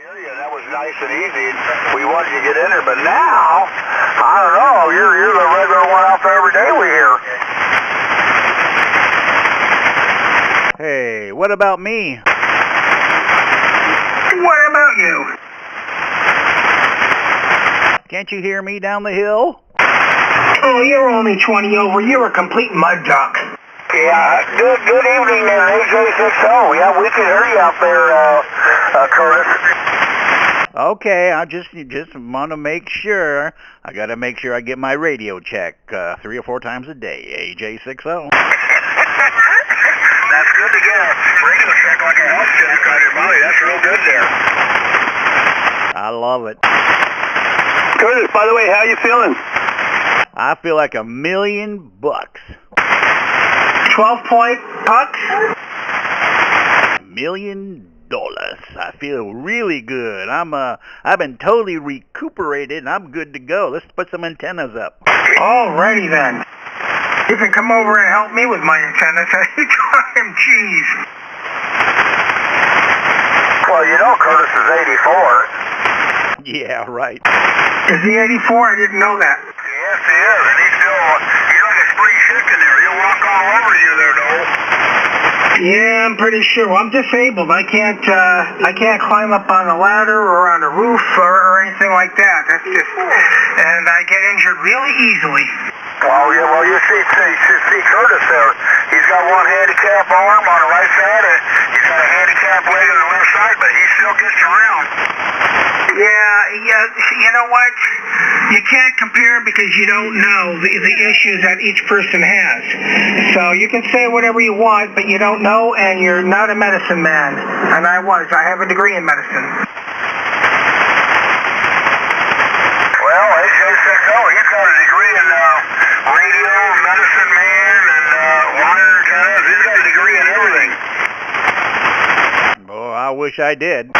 area, that was nice and easy. We wanted you to get in there, but now, I don't know, you're the regular one out there every day we hear. Hey, what about me? What about you? Can't you hear me down the hill? Oh, you're only 20 over. You're a complete mud duck. Yeah, good evening there, AJ60. Yeah, we can hear you out there, Curtis. Okay, I just want to make sure. I got to make sure I get my radio check 3 or 4 times a day, AJ60. That's good to get a radio check like a health check on your body. That's real good there. I love it. Curtis, by the way, how you feeling? I feel like $1,000,000. 12-point pucks? $1,000,000. I feel really good. I've been totally recuperated and I'm good to go. Let's put some antennas up. Alrighty then. You can come over and help me with my antennas anytime, jeez. Well, you know Curtis is 84. Yeah, right. Is he 84? I didn't know that. Yes, he is, and he's like a spring chicken there. He'll walk all over you there, Noel. Yeah, I'm pretty sure. Well, I'm disabled. I can't climb up on a ladder or on a roof or anything like that. That's just, and I get injured really easily. Oh, yeah, well, you see Curtis there. He's got one handicap arm on the right side, and he's got a handicap leg on the left side, but he still gets around. Yeah, you know what? You can't compare because you don't know the issues that each person has. So you can say whatever you want, but you don't know, and you're not a medicine man. And I have a degree in medicine. Well, AJ60, he's got a degree in radio, medicine man, and wire antennas. He's got a degree in everything. Oh, I wish I did.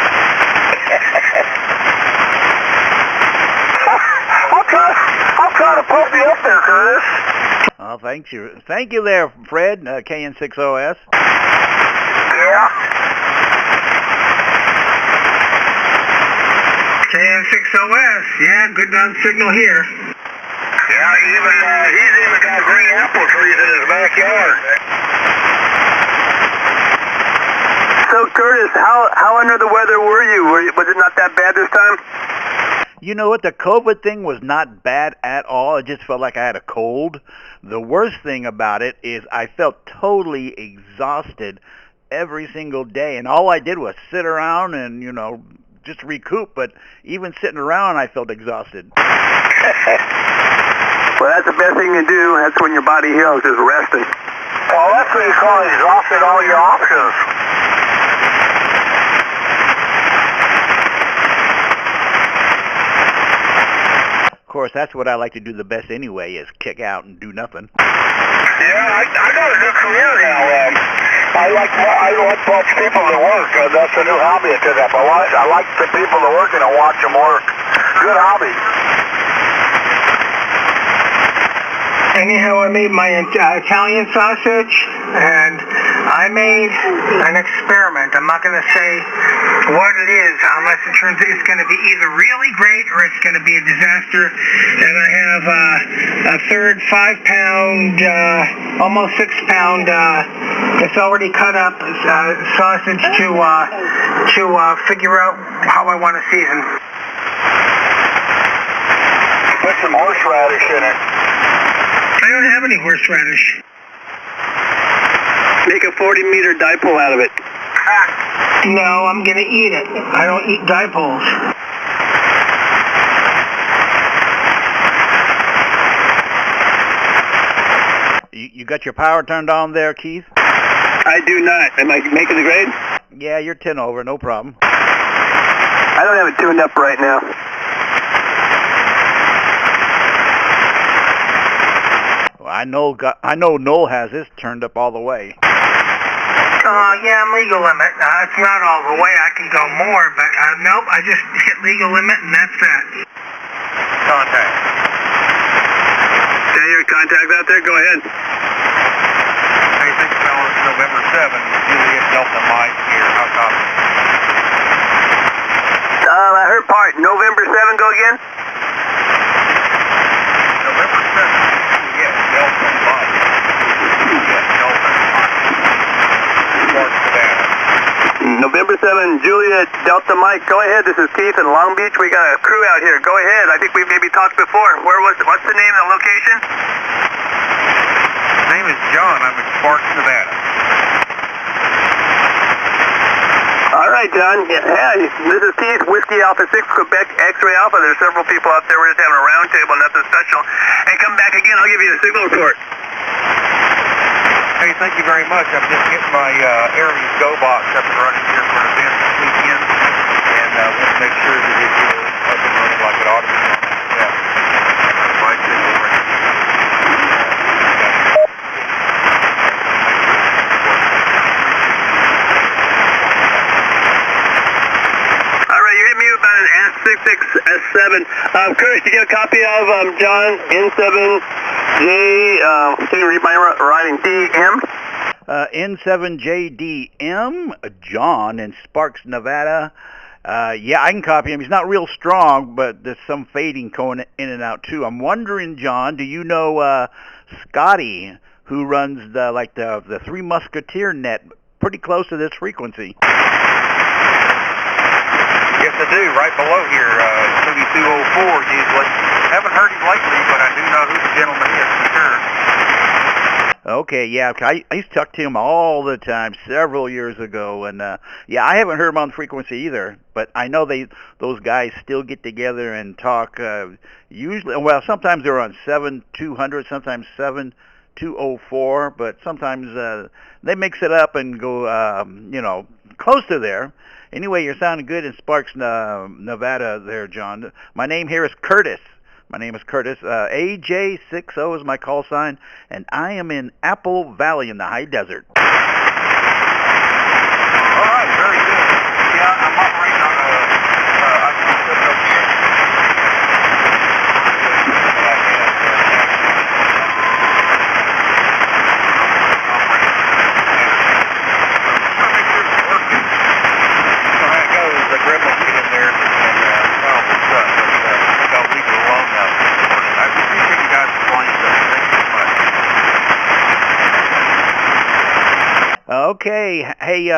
I'll try to pump you up there, Curtis. Oh, thank you there, Fred, KN6OS. Yeah. KN6OS, yeah, good on signal here. Yeah, he's even got green apple trees in his backyard. So, Curtis, how under the weather were you? Was it not that bad this time? You know what? The COVID thing was not bad at all. It just felt like I had a cold. The worst thing about it is I felt totally exhausted every single day. And all I did was sit around and, just recoup. But even sitting around, I felt exhausted. Well, that's the best thing to do. That's when your body heals, is resting. Well, that's what you call exhausted all your options. Of course, that's what I like to do the best anyway, is kick out and do nothing. Yeah, I got a new career now. I like to watch people that work. That's a new hobby I took up. I like the people that work and I watch them work. Good hobby. Anyhow, I made my Italian sausage, and I made an experiment. I'm not going to say what it is unless it turns out it's going to be either really great or it's going to be a disaster. And I have a third 5-pound, almost 6-pound, it's already cut up sausage to figure out how I want to season. Put some horseradish in it. I don't have any horseradish. Make a 40-meter dipole out of it. No, I'm going to eat it. I don't eat dipoles. You got your power turned on there, Keith? I do not. Am I making the grade? Yeah, you're 10 over, no problem. I don't have it tuned up right now. I know Noel has his turned up all the way. Yeah, I'm legal limit. It's not all the way. I can go more, but nope, I just hit legal limit and that's that. Contact. Yeah, your contact out there? Go ahead. Hey, 6 hours, November 7, Juliet Delta Mike here. How copy? I heard part. November 7, go again? November 7th. Yes, Delta Mike. Yes, Delta Mike. Sparks, Nevada. November 7, Juliet, Delta Mike. Go ahead. This is Keith in Long Beach. We got a crew out here. Go ahead. I think we've maybe talked before. What's the name of the location? His name is John. I'm in Sparks, Nevada. All right, John. Hey, this is Keith, Whiskey Alpha 6, Quebec, X-Ray Alpha. There's several people out there. We're just having a round table, nothing special. Hey, come back again. I'll give you a signal report. Hey, thank you very much. I'm just getting my Aries Go box up and running here for an event this weekend, and want to make sure that it is up and running like it ought to be. Yeah. Right signal ready. All right, you hit me about an S66S7. Curtis, did you get a copy of John N7J, can you read my writing, DM? N7JDM, John in Sparks, Nevada. Yeah, I can copy him. He's not real strong, but there's some fading going in and out too. I'm wondering, John, do you know Scotty, who runs the Three Musketeer net pretty close to this frequency? Yes, I do. Right below here, maybe 204 usually. Haven't heard him lately, but I do know who the gentleman is for sure. Okay, yeah, I used to talk to him all the time several years ago, and yeah, I haven't heard him on frequency either, but I know those guys still get together and talk, usually, well, sometimes they're on 7200, sometimes 7204, but sometimes they mix it up and go, close to there. Anyway, you're sounding good in Sparks, Nevada there, John. My name here is Curtis. My name is Curtis. AJ60 is my call sign, and I am in Apple Valley in the high desert. All right, very good. Yeah, I'm operating on I can put it up here. The gremlins get in there and foul this up, but I'll leave it alone now this morning. I appreciate you guys explaining that. Thank you so much. Okay, hey,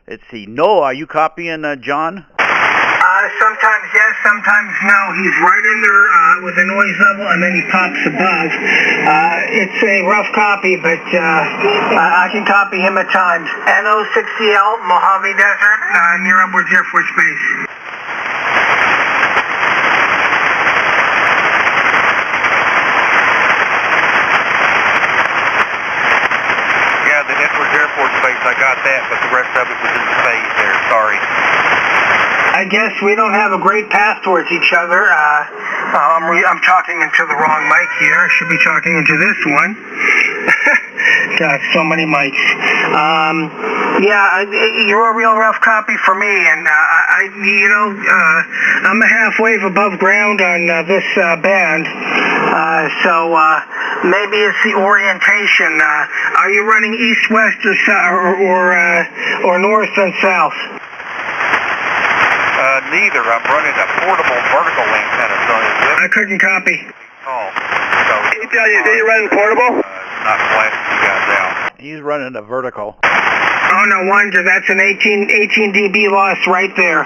let's see, Noah, are you copying John? Sometimes yes, sometimes no. He's right in there with the noise level, and then he pops above. It's a rough copy, but I can copy him at times. NO60L, Mojave Desert, near Edwards Air Force Base. Yeah, the Edwards Air Force Base, I got that, but the rest of it was in the phase there. Sorry. I guess we don't have a great path towards each other. I'm talking into the wrong mic here. I should be talking into this one. God, so many mics. Yeah, you're a real rough copy for me, and I'm a half wave above ground on this band. So maybe it's the orientation. Are you running east, west, or north and south? Neither. I'm running a portable vertical antenna, so I couldn't copy. Oh, so You're running portable? not flashing you guys out. He's running a vertical. Oh, no wonder. That's an 18 dB loss right there.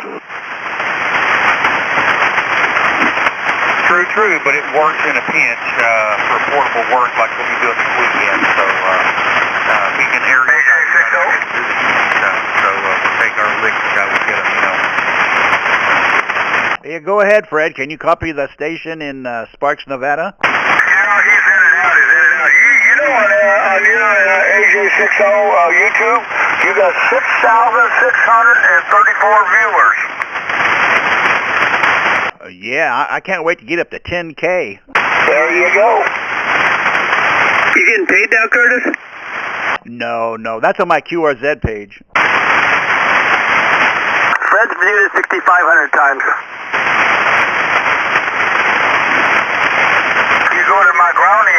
True, but it works in a pinch for portable work like what we do this weekend. So we can air it. So we'll take our licks and we get them, Yeah, go ahead, Fred. Can you copy the station in Sparks, Nevada? Yeah, he's in and out. You know on AJ60 YouTube, you got 6,634 viewers. Yeah, I can't wait to get up to 10K. There you go. You getting paid now, Curtis? No, that's on my QRZ page. Fred's viewed it 6,500 times. You go to my grounding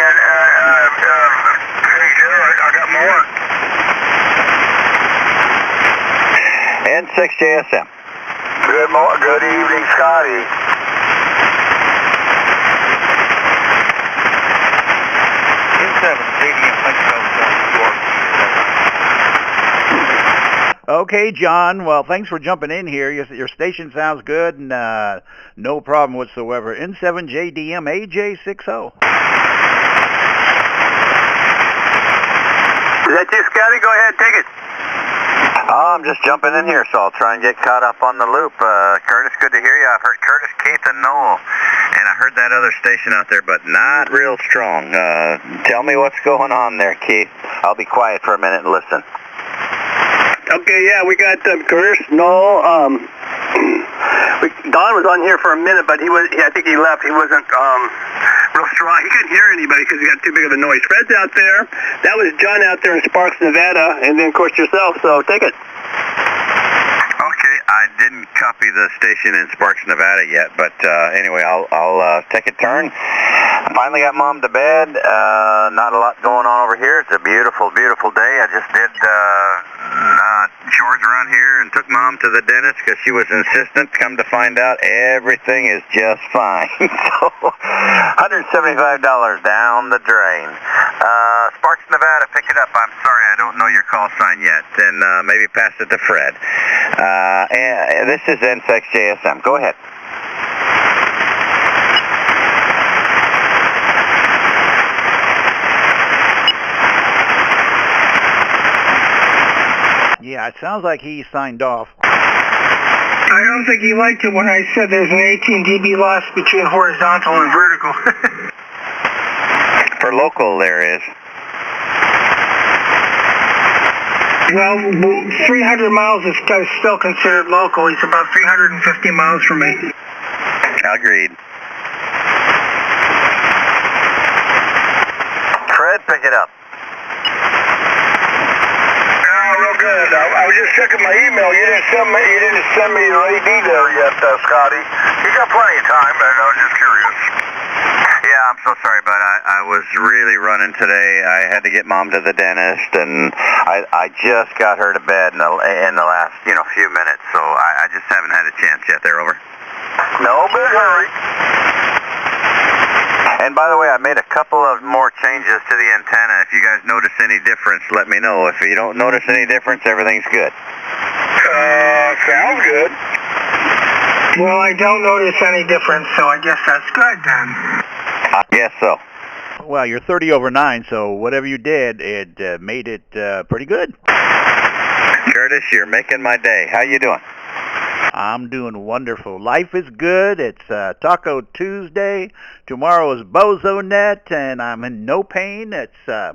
I got more. N6JSM. Good evening, Scotty. N7 JDM, thanks for Okay, John. Well, thanks for jumping in here. Your station sounds good, and no problem whatsoever. N7JDM AJ60. Is that you, Scotty? Go ahead, take it. I'm just jumping in here, so I'll try and get caught up on the loop. Curtis, good to hear you. I've heard Curtis, Keith, and Noel, and I heard that other station out there, but not real strong. Tell me what's going on there, Keith. I'll be quiet for a minute and listen. Okay, yeah, we got Curtis, Noel. Don was on here for a minute, but I think he left. He wasn't real strong. He couldn't hear anybody because he got too big of a noise. Fred's out there. That was John out there in Sparks, Nevada, and then, of course, yourself, so take it. Okay, I didn't copy the station in Sparks, Nevada yet, but anyway, I'll take a turn. I finally got Mom to bed. Not a lot going on over here. It's a beautiful, beautiful day. I just did chores around here and took Mom to the dentist because she was insistent. Come to find out, everything is just fine. So, $175 down the drain. Sparks, Nevada, pick it up. I'm sorry, I don't know your call sign yet, and maybe pass it to Fred. And this is N6JSM. Go ahead. Yeah, it sounds like he signed off. I don't think he liked it when I said there's an 18 dB loss between horizontal and vertical. For local, there is. Well, 300 miles is still considered local. He's about 350 miles from me. Agreed. Fred, pick it up. Real good. I was just checking my email. You didn't send me your AD there yet, Scotty. You got plenty of time, but I was just curious. Yeah, I'm so sorry, but I was really running today. I had to get Mom to the dentist, and I just got her to bed in the last few minutes, so I just haven't had a chance yet. They're over. No big hurry. And by the way, I made a couple of more changes to the antenna. If you guys notice any difference, let me know. If you don't notice any difference, everything's good. Sounds good. Well, I don't notice any difference, so I guess that's good then. I guess so. Well, you're 30/9, so whatever you did, it made it pretty good. Curtis, you're making my day. How you doing? I'm doing wonderful. Life is good. It's Taco Tuesday. Tomorrow is BozoNet, and I'm in no pain. It's I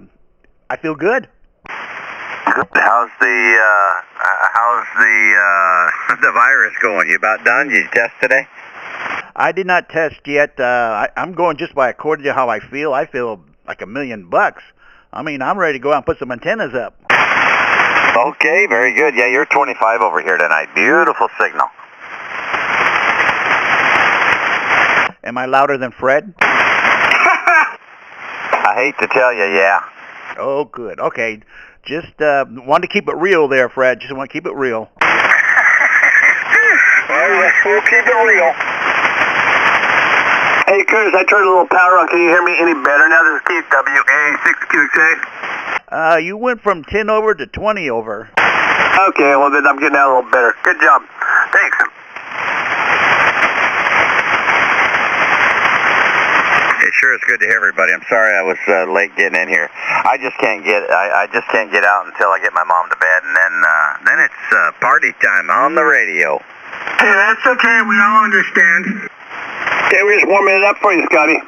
feel good. How's the virus going? You about done? You test today? I did not test yet. I'm going just by according to how I feel. I feel like $1,000,000. I mean, I'm ready to go out and put some antennas up. Okay, very good. Yeah, you're 25 over here tonight. Beautiful signal. Am I louder than Fred? I hate to tell you, yeah. Oh, good. Okay. Just wanted to keep it real there, Fred. Just want to keep it real. Well, we'll keep it real. Hey, Curtis, I turned a little power on. Can you hear me any better now? This is Keith, WA6QXA. You went from 10 over to 20 over. Okay, well then I'm getting out a little better. Good job. Thanks. It sure is good to hear everybody. I'm sorry I was late getting in here. I just can't get out until I get my mom to bed, and then it's party time on the radio. Hey, that's okay. We all understand. Okay, we're just warming it up for you, Scotty.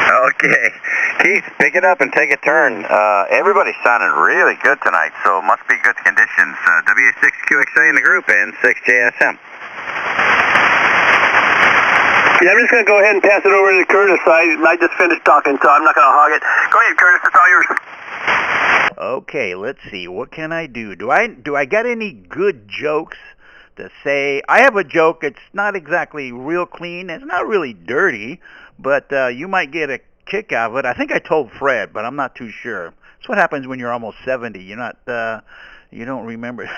Okay. Keith, pick it up and take a turn. Everybody's sounding really good tonight, so must be good conditions. WA6QXA in the group and 6JSM. Yeah, I'm just going to go ahead and pass it over to Curtis. I just finished talking, so I'm not going to hog it. Go ahead, Curtis. It's all yours. Okay, let's see. What can I do? Do I got any good jokes to say? I have a joke. It's not exactly real clean. It's not really dirty, but you might get a kick out of it. I think I told Fred, but I'm not too sure. It's what happens when you're almost 70. You're not You don't remember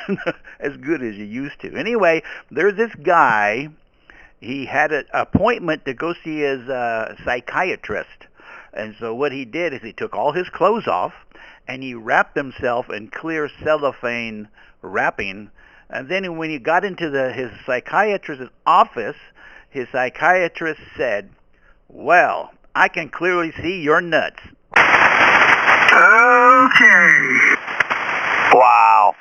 as good as you used to. Anyway, there's this guy. He had an appointment to go see his psychiatrist. And so what he did is he took all his clothes off and he wrapped himself in clear cellophane wrapping. And then when he got into his psychiatrist's office, his psychiatrist said, "Well, I can clearly see your nuts." Okay. Wow.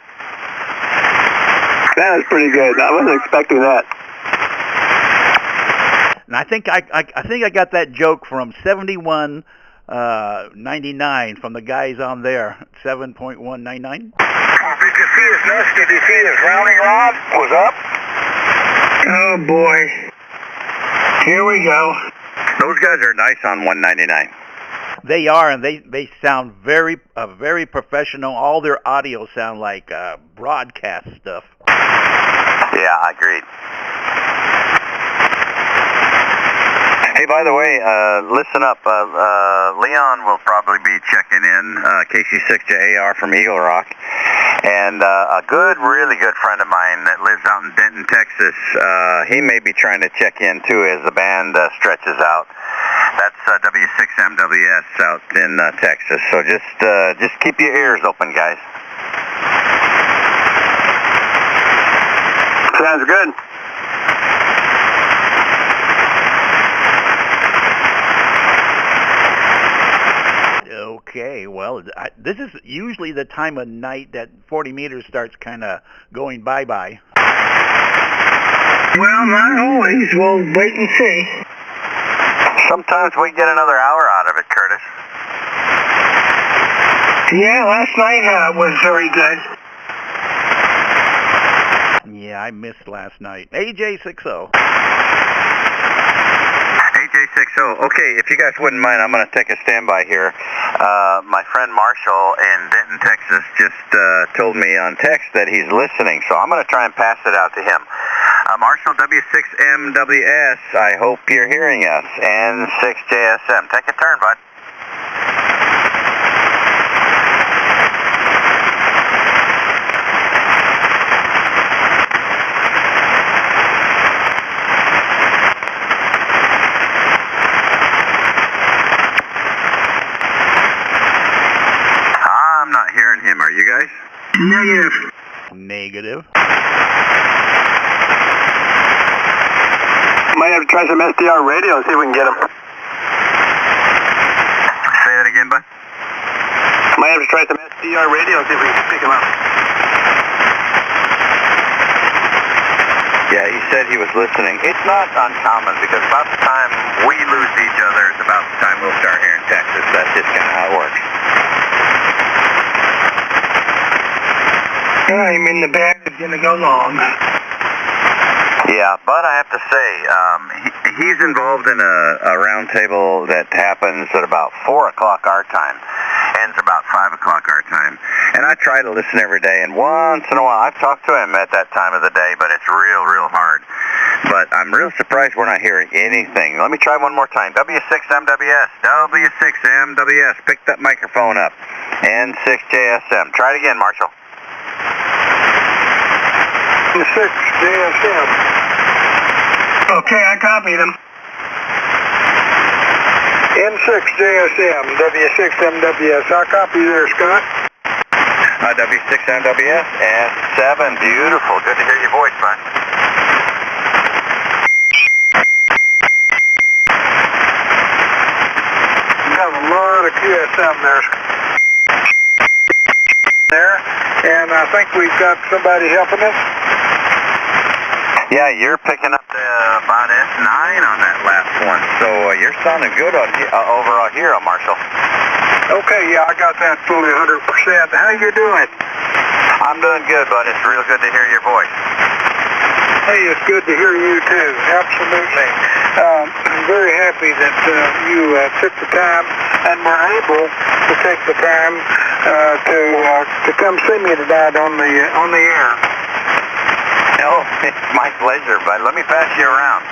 That was pretty good. I wasn't expecting that. And I think I got that joke from 71.99 from the guys on there. 7.199. Did you see his nuts? Did you see his rounding rod was up? Oh boy. Here we go. Those guys are nice on 199. They are, and they sound very professional. All their audio sound like broadcast stuff. Yeah, I agree. Hey, by the way, listen up. Leon will probably be checking in, KC6JAR from Eagle Rock. And a really good friend of mine that lives out in Denton, Texas, he may be trying to check in too as the band stretches out. That's W6MWS out in Texas. So just keep your ears open, guys. Sounds good. Okay, well, this is usually the time of night that 40 meters starts kind of going bye-bye. Well, not always. We'll wait and see. Sometimes we get another hour out of it, Curtis. Yeah, last night was very good. Yeah, I missed last night. AJ60. AJ60. Okay, if you guys wouldn't mind, I'm going to take a standby here. My friend Marshall in Denton, Texas just told me on text that he's listening, so I'm going to try and pass it out to him. Marshall, W6MWS, I hope you're hearing us, and 6JSM. Take a turn, bud. I'm not hearing him. Are you guys? Negative. Negative. Might have to try some SDR radio and see if we can get him. Say that again, bud? Might have to try some SDR radio and see if we can pick him up. Yeah, he said he was listening. It's not uncommon because about the time we lose each other is about the time we'll start here in Texas. That's just kind of how it works. I'm in the bag. It's going to go long. Yeah, but I have to say, he's involved in a round table that happens at about 4 o'clock our time, ends about 5 o'clock our time. And I try to listen every day, and once in a while, I've talked to him at that time of the day, but it's real hard. But I'm real surprised we're not hearing anything. Let me try one more time. W6MWS, W6MWS, pick that microphone up. N6JSM. Try it again, Marshall. W6JSM. Okay, I copied him. N6JSM, W6MWS. I'll copy you there, Scott. W6MWS, S7. Beautiful. Good to hear your voice, man. You have a lot of QSM there, and I think we've got somebody helping us. Yeah, you're picking up about S9 on that last one, so you're sounding good overall here, Marshall. Okay, yeah, I got that fully 100%. How you doing? I'm doing good, bud. It's real good to hear your voice. Hey, it's good to hear you too. Absolutely. I'm very happy that you took the time and were able to take the time to come see me tonight on the air. No, it's my pleasure, bud. Let me pass you around.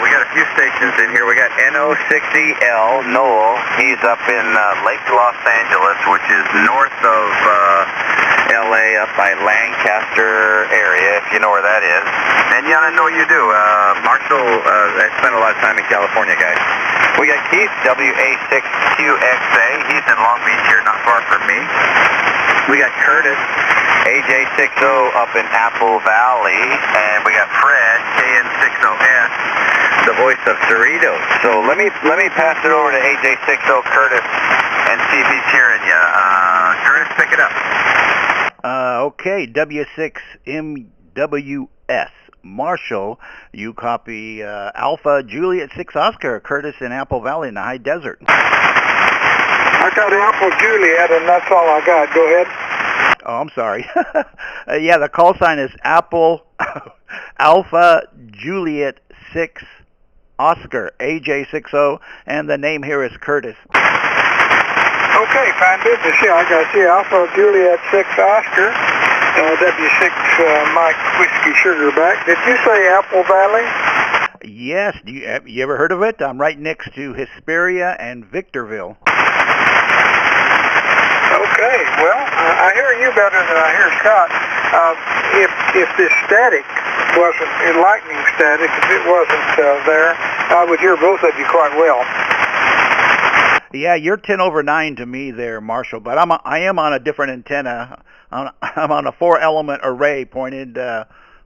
We got a few stations in here. We got NO60L, Noel. He's up in Lake Los Angeles, which is north of LA up by Lancaster area, if you know where that is. And yeah, I know you do. Marshall, I spent a lot of time in California, guys. We got Keith, WA6QXA. He's in Long Beach here, not far from me. We got Curtis, AJ60 up in Apple Valley. And we got Fred, KN60S, the voice of Cerritos. So let me pass it over to AJ60 Curtis and see if he's hearing you. Curtis, pick it up. Okay, W6MWS. Marshall, you copy Alpha Juliet 6 Oscar, Curtis in Apple Valley in the high desert. I got Apple Juliet, and that's all I got. Go ahead. Oh, I'm sorry. Yeah, the call sign is Apple Alpha Juliet 6 Oscar, AJ60, and the name here is Curtis. Okay, fine business. Yeah, I got you. Alpha Juliet 6 Oscar, W6 Mike Whiskey Sugarback. Did you say Apple Valley? Yes, you ever heard of it? I'm right next to Hesperia and Victorville. Okay, well, I hear you better than I hear Scott. If this static wasn't, lightning static, if it wasn't there, I would hear both of you quite well. Yeah, you're 10 over 9 to me there, Marshall, but I am on a different antenna. I'm on a 4-element array pointed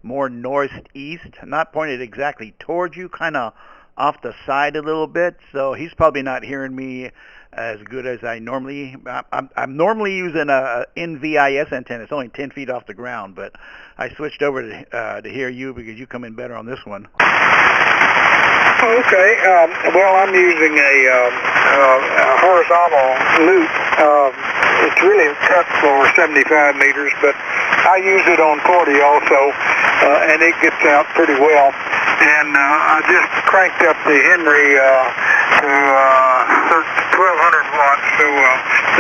more northeast, not pointed exactly towards you, kind of off the side a little bit, so he's probably not hearing me as good as I normally. I'm normally using a NVIS antenna. It's only 10 feet off the ground, but I switched over to hear you because you come in better on this one. Okay, well, I'm using a horizontal loop. It's really cut for 75 meters, but I use it on 40 also, and it gets out pretty well. And I just cranked up the Henry to 1200 watts, so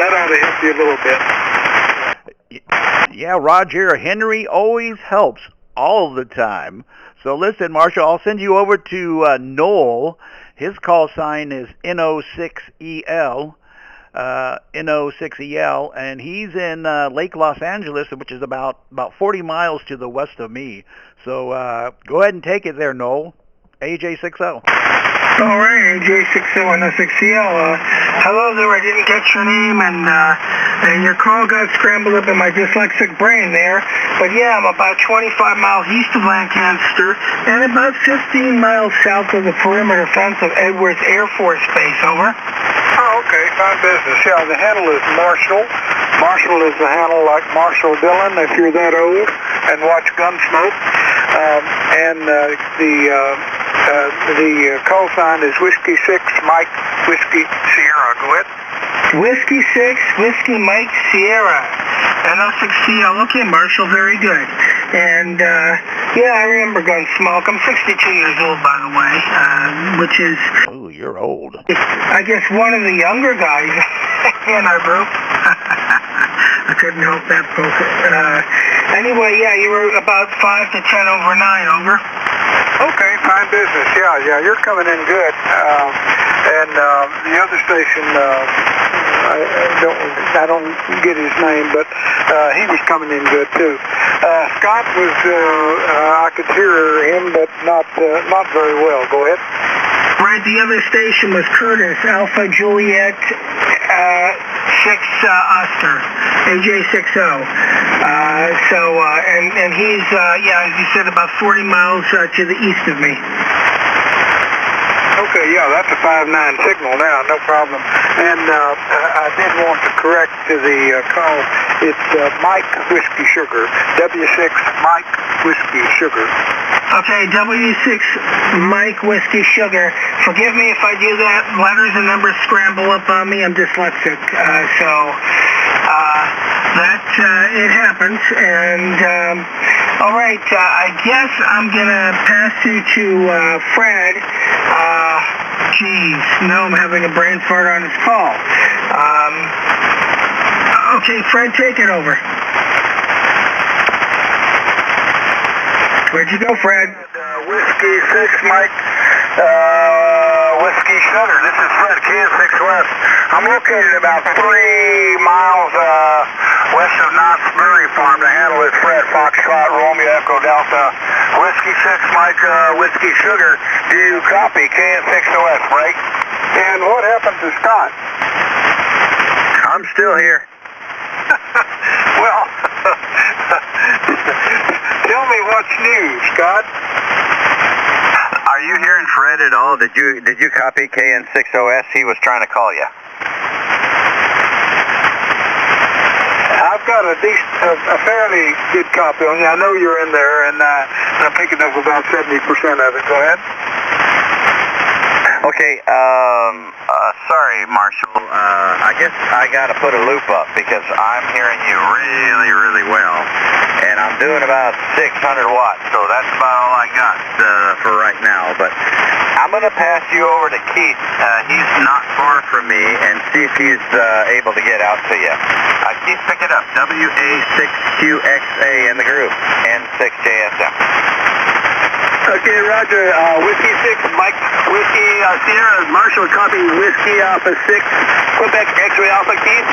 that ought to help you a little bit. Yeah, Roger, Henry always helps all the time. So listen, Marshall, I'll send you over to Noel. His call sign is NO6EL, NO6EL, and he's in Lake Los Angeles, which is about 40 miles to the west of me. So go ahead and take it there, Noel. AJ60. All right, AJ60 and NO6EL. Hello there, I didn't get your name, and your call got scrambled up in my dyslexic brain there. But yeah, I'm about 25 miles east of Lancaster and about 15 miles south of the perimeter fence of Edwards Air Force Base. Over. Oh, okay, fine business. Yeah, the handle is Marshall. Marshall is the handle like Marshall Dillon, if you're that old and watch Gunsmoke. And the call sign is Whiskey 6 Mike Whiskey Sierra. Go ahead. Whiskey 6 Whiskey Mike Sierra. NO6CL. Okay, Marshall, very good. And yeah, I remember Gunsmoke. I'm 62 years old, by the way, which is... Oh, you're old. I guess one of the younger guys in our group. I couldn't help that, folks. Anyway, yeah, you were about 5 to 10 over 9, over. Okay, fine business. Yeah, you're coming in good. And the other station, I don't get his name, but he was coming in good too. Scott was, I could hear him, but not very well. Go ahead. Right, the other station was Curtis, Alpha Juliet 6 Oscar, AJ60. And he's, yeah, as you said, about 40 miles to the east of me. Okay, yeah, that's a 5-9 signal now, no problem. And I did want to correct to the call. It's Mike Whiskey Sugar, W6 Mike Whiskey Sugar. Okay, W6 Mike Whiskey Sugar. Forgive me if I do that. Letters and numbers scramble up on me. I'm dyslexic, so that it happens. And all right, I guess I'm gonna pass you to Fred. Geez, now I'm having a brain fart on his call. Okay, Fred, take it over. Where'd you go, Fred? Whiskey 6 Mike Whiskey Sugar. This is Fred, KN6 West. I'm located about 3 miles west of Knott's Berry Farm. The handle is Fred, Foxtrot, Romeo, Echo, Delta, Whiskey 6, Mike, Whiskey Sugar. Do you copy? KN6 West, break. And what happened to Scott? I'm still here. Well, tell me what's new, Scott. Are you hearing Fred at all? Did you copy KN6OS? He was trying to call you. I've got a fairly good copy on you. I know you're in there, and I'm picking up about 70% of it. Go ahead. Okay, sorry, Marshall. I guess I got to put a loop up because I'm hearing you really, really well. And I'm doing about 600 watts, so that's about all I got for right now. But I'm going to pass you over to Keith. He's not far from me, and see if he's able to get out to you. Keith, pick it up. WA6QXA in the group, N6JSM. Okay, Roger. Whiskey 6, Mike, Whiskey Sierra, Marshall, copy Whiskey Alpha 6, Quebec X-Ray Alpha, Keith.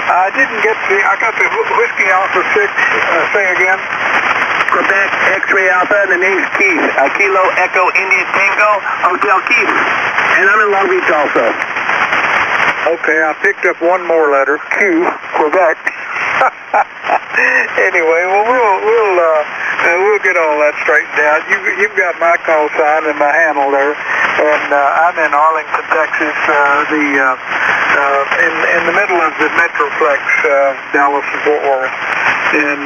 I didn't get I got the Whiskey Alpha 6, say again. Quebec X-Ray Alpha, and the name's Keith. Kilo Echo India Tango, Hotel Keith. And I'm in Long Beach also. Okay, I picked up one more letter, Q, Quebec. Anyway, well, we'll get all that straightened out. You've got my call sign and my handle there, and I'm in Arlington, Texas, in the middle of the Metroplex, Dallas and Fort Worth, and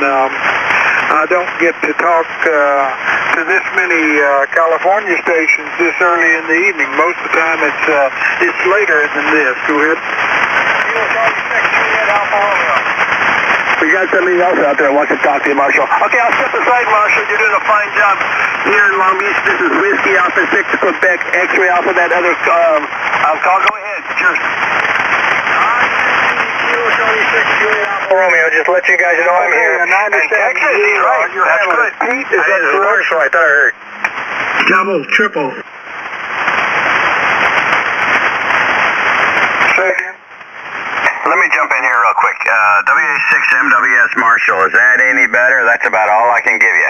I don't get to talk to this many California stations this early in the evening. Most of the time, it's later than this. Go ahead. We got somebody else out there who wants to talk to you, Marshall. Okay, I'll step aside, Marshall. You're doing a fine job here in Long Beach. This is Whiskey Alpha 6, Quebec, X-Ray Alpha, that other call. Go ahead. Cheers. Romeo, just let you guys know I'm here. And I understand Texas, right? That's good. Pete, is that Marshall? I thought I heard. Double, triple. Say again. Let me jump in here real quick. WA6MWS Marshall, is that any better? That's about all I can give you.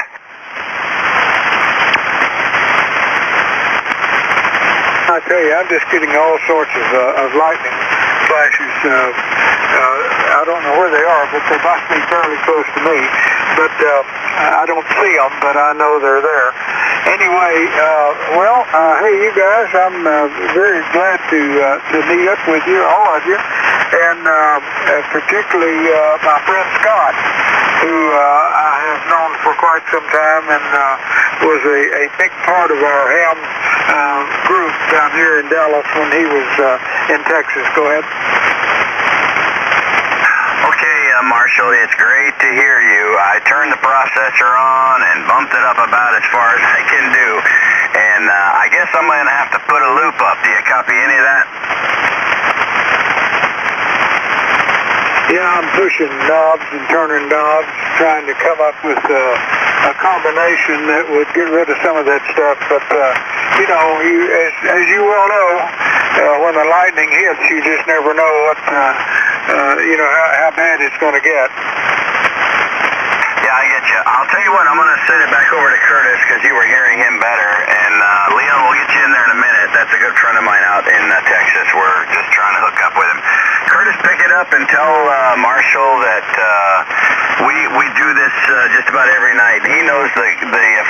I tell you, I'm just getting all sorts of lightning flashes. I don't know where they are, but they must be fairly close to me. But I don't see them, but I know they're there. Anyway, hey, you guys, I'm very glad to meet up with you, all of you, and particularly my friend Scott, who I have known for quite some time and was a big part of our ham group down here in Dallas when he was in Texas. Go ahead. Okay, Marshall, it's great to hear you. I turned the processor on and bumped it up about as far as I can do. And I guess I'm going to have to put a loop up. Do you copy any of that? Yeah, I'm pushing knobs and turning knobs, trying to come up with a combination that would get rid of some of that stuff. But, as you well know, when the lightning hits, you just never know what, how bad it's going to get. Yeah, I get you. I'll tell you what, I'm going to send it back over to Curtis because you were hearing him better. And Leon, we'll get you in there in a minute. That's a good friend of mine out in Texas. We're just trying to hook up with him. Curtis, pick it up and tell Marshall that we do this just about every night. He knows the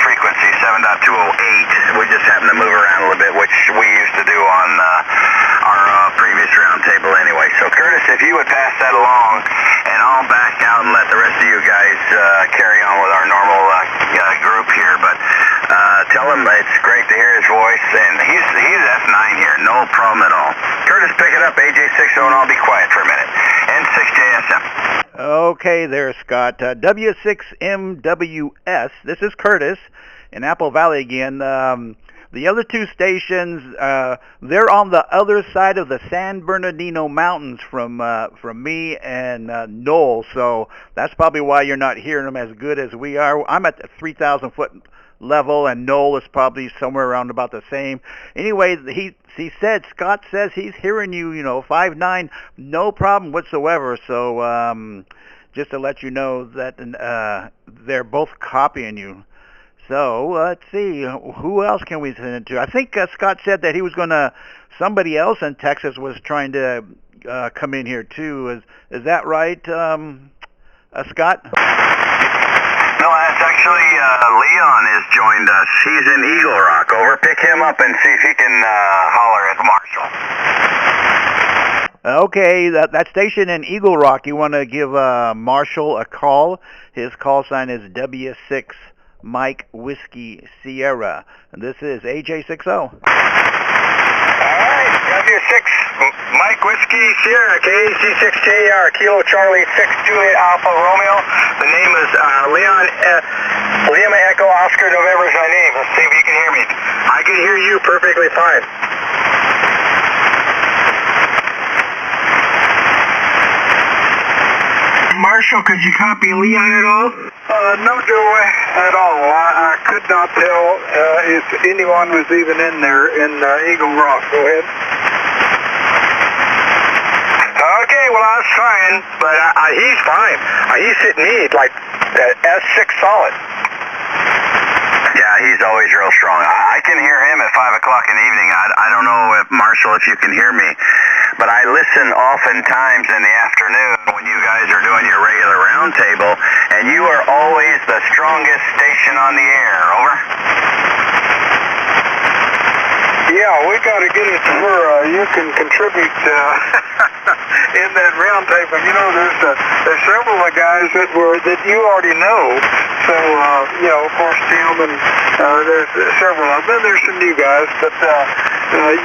frequency, 7.208. We just happen to move around a little bit, which we used to do on our previous roundtable anyway. So Curtis, if you would pass that along, and I'll back out and let the rest of you guys carry on with our normal group here. But tell him it's great to hear his voice, and he's F9 here, no problem at all. Curtis, pick it up, AJ60, and I'll be quiet for a minute. N6JSM. Okay there, Scott. W6MWS, this is Curtis in Apple Valley again. The other two stations, they're on the other side of the San Bernardino Mountains from me and Noel, so that's probably why you're not hearing them as good as we are. I'm at the 3,000 foot level, and Noel is probably somewhere around about the same. Anyway, he said, Scott says he's hearing you, 5'9", no problem whatsoever. So just to let you know that they're both copying you. So let's see, who else can we send it to? I think Scott said that he was somebody else in Texas was trying to come in here too. Is that right, Scott? No, that's actually Leon has joined us. He's in Eagle Rock. Over. Pick him up and see if he can holler at Marshall. Okay, that station in Eagle Rock, you want to give Marshall a call. His call sign is W6 Mike Whiskey Sierra. And this is AJ60. All right, W6 Mike Whiskey Sierra, KAC6JR, Kilo Charlie 628 Alpha Romeo. The name is Leon, Lima Echo Oscar November is my name. Let's see if you can hear me. I can hear you perfectly fine. Marshall, could you copy Leon at all? No, Joey, at all. I could not tell if anyone was even in there in Eagle Rock. Go ahead. Okay, well, I was trying, but he's fine. He's hitting me like S6 solid. Yeah, he's always real strong. I can hear him at 5 o'clock in the evening. I don't know, Marshall, if you can hear me, but I listen oftentimes in the afternoon when you guys are doing your regular roundtable, and you are always the strongest station on the air. Over. Yeah, we got to get it to where you can contribute in that roundtable. There's several of the guys that you already know. So of course Tim and there's several of them. There's some new guys, but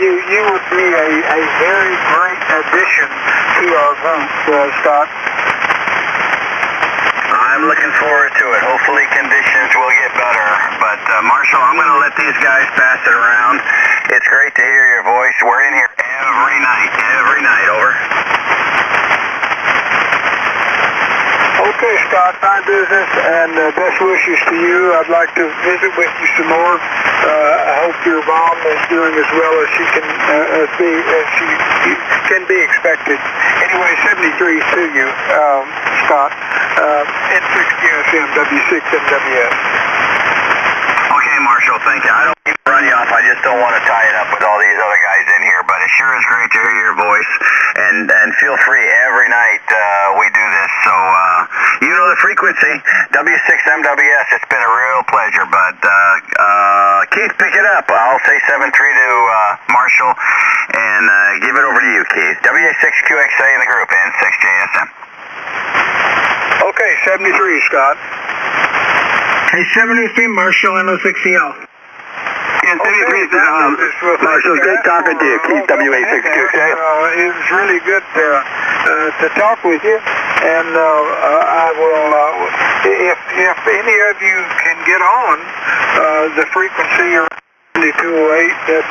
you would be a very great addition to our group, Scott. I'm looking forward to it. Hopefully conditions will get better. But Marshall, I'm going to let these guys pass it around. It's great to hear your voice. We're in here every night. Over. Okay, Scott, fine business, and best wishes to you. I'd like to visit with you some more. I hope your mom is doing as well as she can be expected. Anyway, 73 to you, Scott. N6GSM W6MWS. Okay, Marshall, thank you. I don't need to run you off. I just don't want to tie it up with all these other guys in here, but it sure is great to hear your voice. And feel free every night we do this. So you know the frequency, W6MWS. It's been a real pleasure. But Keith, pick it up. I'll say 7-3 to Marshall, and give it over to you, Keith. W6QXA in the group, N6JSM. Okay, 73, Scott. Hey, 73, Marshall, NO6CL. And 73, Marshall, good talking to you, Keith, W862. It was really good to talk with you, and I will, if any of you can get on the frequency around 208, that's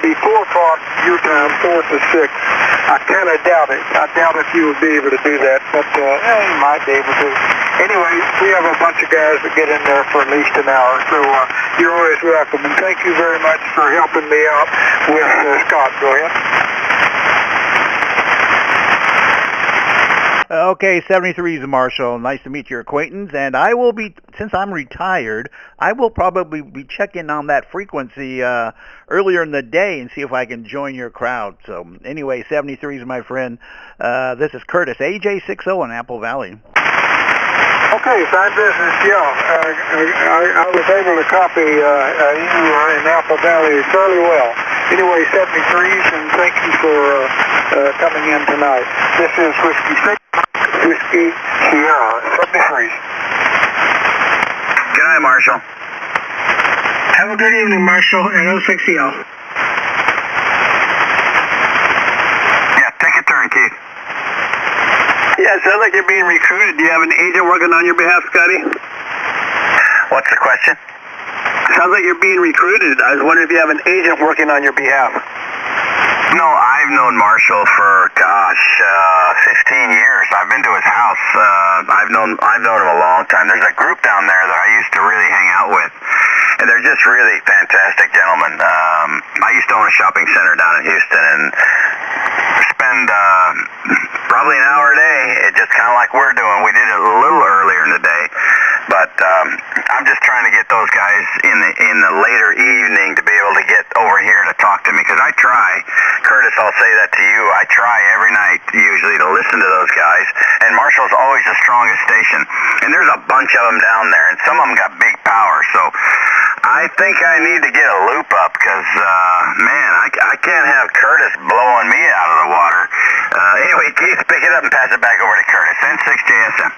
be 4 o'clock your time, 4 to 6. I kind of doubt it. I doubt if you would be able to do that, but you might be able to. Anyway, we have a bunch of guys that get in there for at least an hour, so you're always welcome. And thank you very much for helping me out with Scott. Go ahead. Okay, 73 is Marshall. Nice to meet your acquaintance. And I will be, since I'm retired, I will probably be checking on that frequency earlier in the day and see if I can join your crowd. So anyway, 73 is my friend. This is Curtis, AJ60 in Apple Valley. Okay, fine business. Yeah, I was able to copy you in Apple Valley fairly well. Anyway, 73s, and thank you for coming in tonight. This is Whiskey Sierra, 73s. Good night, Marshall. Have a good evening, Marshall, and NO6CL. Yeah, take a turn, Keith. Yeah, it sounds like you're being recruited. Do you have an agent working on your behalf, Scotty? What's the question? Sounds like you're being recruited. I was wondering if you have an agent working on your behalf. No, I've known Marshall for, gosh, 15 years. I've been to his house. I've known him a long time. There's a group down there that I used to really hang out with, and they're just really fantastic gentlemen. I used to own a shopping center down in Houston and spend probably an hour a day, just kind of like we're doing. We did it a little earlier in the day, but I'm just trying to get those guys in the later evening to be able to get over here to talk to me, because I try. Curtis, I'll say that to you. I try every night usually to listen to those guys, and Marshall's always the strongest station, and there's a bunch of them down there, and some of them got big power, so I think I need to get a loop up, because, man, I can't have Curtis blowing me out of the water. Anyway, Keith, pick it up and pass it back over to Curtis. N6JSM.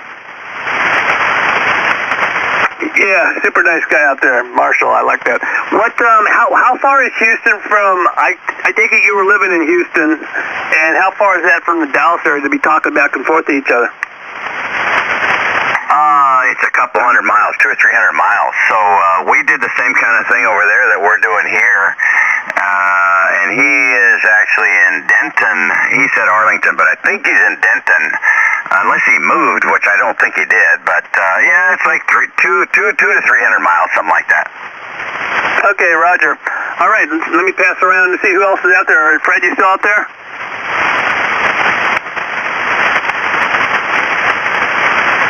Yeah, super nice guy out there, Marshall. I like that. What? How far is Houston from? I take it you were living in Houston, and how far is that from the Dallas area to be talking back and forth to each other? It's a couple hundred miles, 200 or 300 miles. So we did the same kind of thing over there that we're doing here. And he is actually in Denton. He said Arlington, but I think he's in Denton, unless he moved, which I don't think he did. But yeah, it's like 200 to 300 miles, something like that. Okay, Roger. All right, let me pass around and see who else is out there. Fred, you still out there?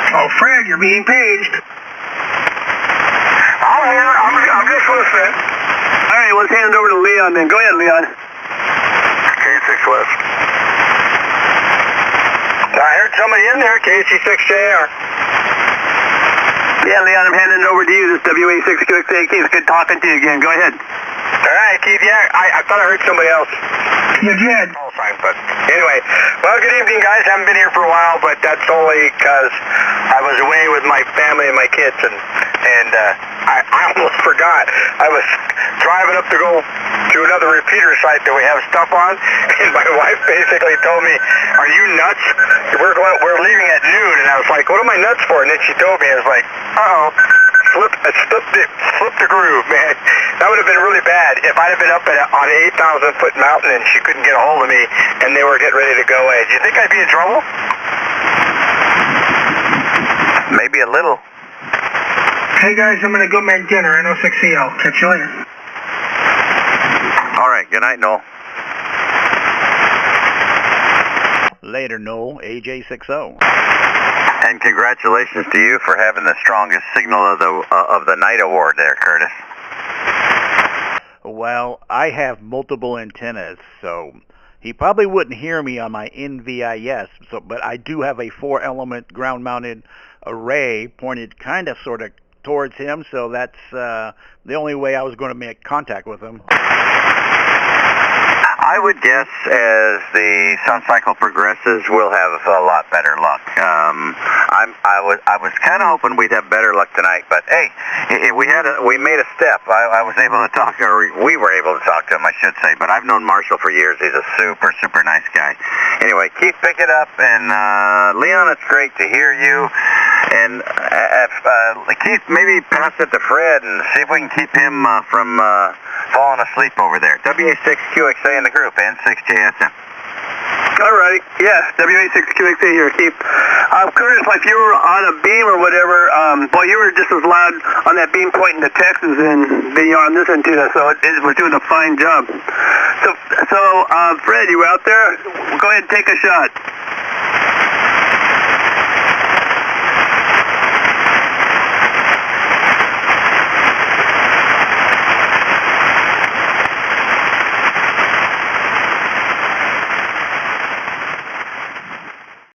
Oh, Fred, you're being paged. I'm here. I'm just listening. All right, let's hand it over to Leon then. Go ahead, Leon. KC6 West. I heard somebody in there, KC6JR. Yeah, Leon, I'm handing it over to you. This WA6QXA. Keith, good talking to you again. Go ahead. All right, Keith. Yeah, I thought I heard somebody else. You did. Call sign, but anyway. Well, good evening, guys. I haven't been here for a while, but that's only because I was away with my family and my kids, and I almost forgot. I was driving up to go to another repeater site that we have stuff on, and my wife basically told me, "Are you nuts? We're leaving at noon." And I was like, "What am I nuts for?" And then she told me, I was like, "Uh-oh, slipped the groove, man." That would have been really bad if I'd have been up on an 8,000-foot mountain and she couldn't get a hold of me, and they were getting ready to go away. Do you think I'd be in trouble? Maybe a little. Hey, guys, I'm going to go make dinner. N06CL. Catch you later. All right, good night, Noel. Later, Noel, AJ60. And congratulations to you for having the strongest signal of the night award there, Curtis. Well, I have multiple antennas, so he probably wouldn't hear me on my NVIS, but I do have a 4-element ground-mounted array pointed kind of sort of towards him, so that's the only way I was going to make contact with him. I would guess as the sun cycle progresses, we'll have a lot better luck. I was kind of hoping we'd have better luck tonight, but hey, we made a step. I was able to talk, or we were able to talk to him, I should say. But I've known Marshall for years. He's a super nice guy. Anyway, Keith, pick it up, and Leon, it's great to hear you. And Keith, maybe pass it to Fred and see if we can keep him from falling asleep over there. WA6QXA in the group, N6JSM. Alright, yeah, WA6QXA here, Keith. Curtis, if you were on a beam or whatever, boy, you were just as loud on that beam pointing to Texas than you are on this antenna, so it was doing a fine job. So Fred, you were out there? Go ahead and take a shot.